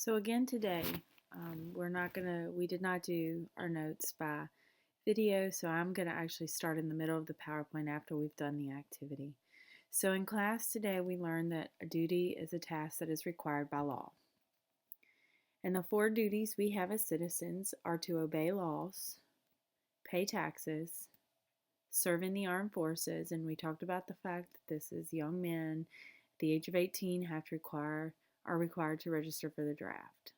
So again today, we did not do our notes by video, so I'm gonna actually start in the middle of the PowerPoint after we've done the activity. So in class today, we learned that a duty is a task that is required by law. And the four duties we have as citizens are to obey laws, pay taxes, serve in the armed forces, and we talked about the fact that this is young men at the age of 18 are required to register for the draft.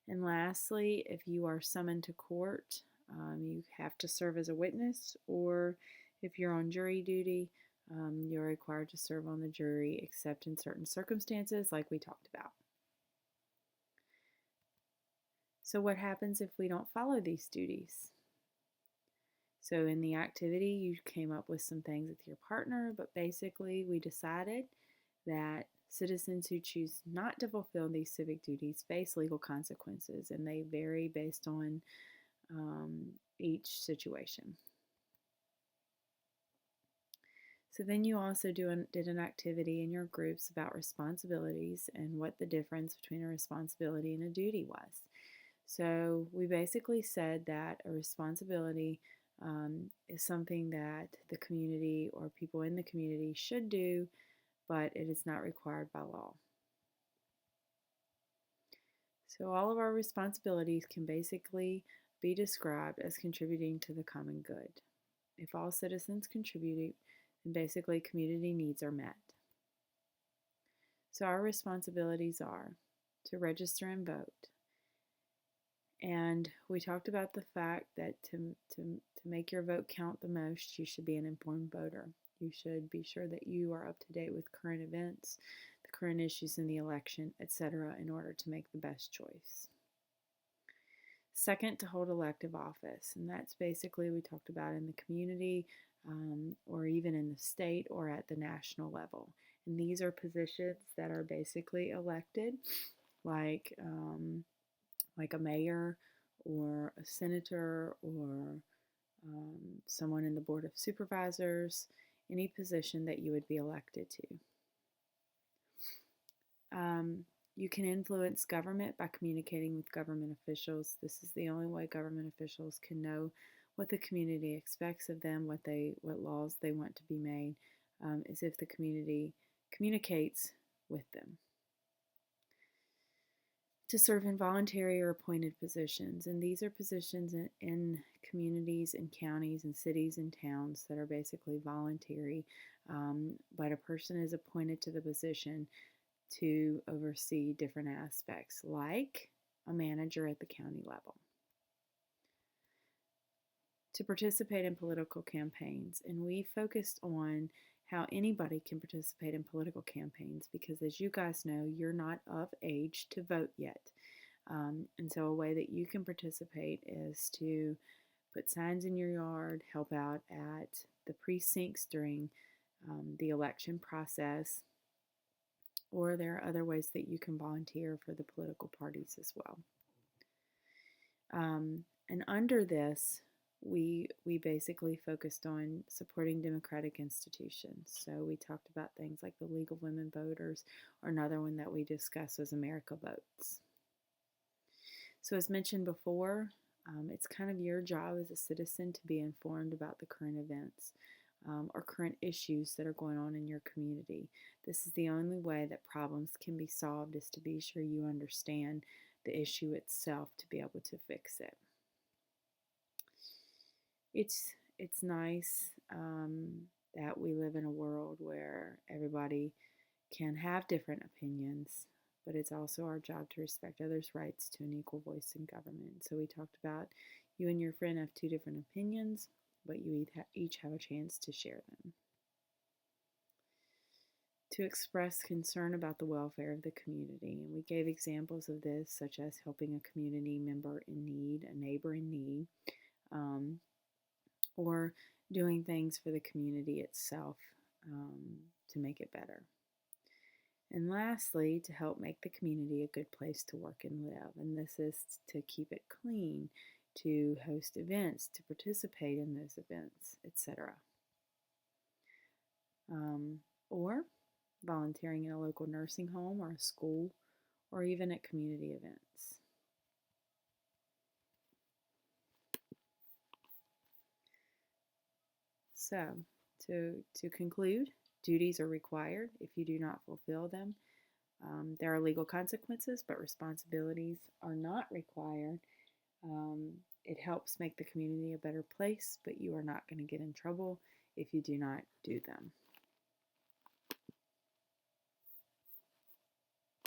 And lastly, if you are summoned to court, you have to serve as a witness, or if you're on jury duty, you're required to serve on the jury except in certain circumstances, like we talked about. So, what happens if we don't follow these duties? So, in the activity, you came up with some things with your partner, but basically, we decided that citizens who choose not to fulfill these civic duties face legal consequences, and they vary based on each situation. So then you also did an activity in your groups about responsibilities and what the difference between a responsibility and a duty was. So we basically said that a responsibility is something that the community or people in the community should do, but it is not required by law. So all of our responsibilities can basically be described as contributing to the common good. If all citizens contribute, then basically community needs are met. So our responsibilities are to register and vote. And we talked about the fact that to make your vote count the most, you should be an informed voter. You should be sure that you are up to date with current events, the current issues in the election, etc., in order to make the best choice. Second, to hold elective office, and that's basically we talked about in the community or even in the state or at the national level. And these are positions that are basically elected, like a mayor or a senator or someone in the board of supervisors, any position that you would be elected to. You can influence government by communicating with government officials. This is the only way government officials can know what the community expects of them, what laws they want to be made, is if the community communicates with them. To serve in voluntary or appointed positions, and these are positions in communities and counties and cities and towns that are basically voluntary, but a person is appointed to the position to oversee different aspects, like a manager at the county level. To participate in political campaigns, and we focused on how anybody can participate in political campaigns because, as you guys know, you're not of age to vote yet. And so, a way that you can participate is to put signs in your yard, help out at the precincts during the election process, or there are other ways that you can volunteer for the political parties as well. And under this, we basically focused on supporting democratic institutions. So we talked about things like the League of Women Voters, or another one that we discussed was America Votes. So as mentioned before, it's kind of your job as a citizen to be informed about the current events or current issues that are going on in your community. This is the only way that problems can be solved, is to be sure you understand the issue itself to be able to fix it. It's nice that we live in a world where everybody can have different opinions, but it's also our job to respect others' rights to an equal voice in government. So we talked about you and your friend have two different opinions, but you each have a chance to share them. To express concern about the welfare of the community. And we gave examples of this, such as helping a community member in need, a neighbor in need, or doing things for the community itself to make it better. And lastly, to help make the community a good place to work and live. And this is to keep it clean, to host events, to participate in those events, etc. Or volunteering in a local nursing home or a school or even at community events. So, to conclude, duties are required if you do not fulfill them. There are legal consequences, but responsibilities are not required. It helps make the community a better place, but you are not going to get in trouble if you do not do them.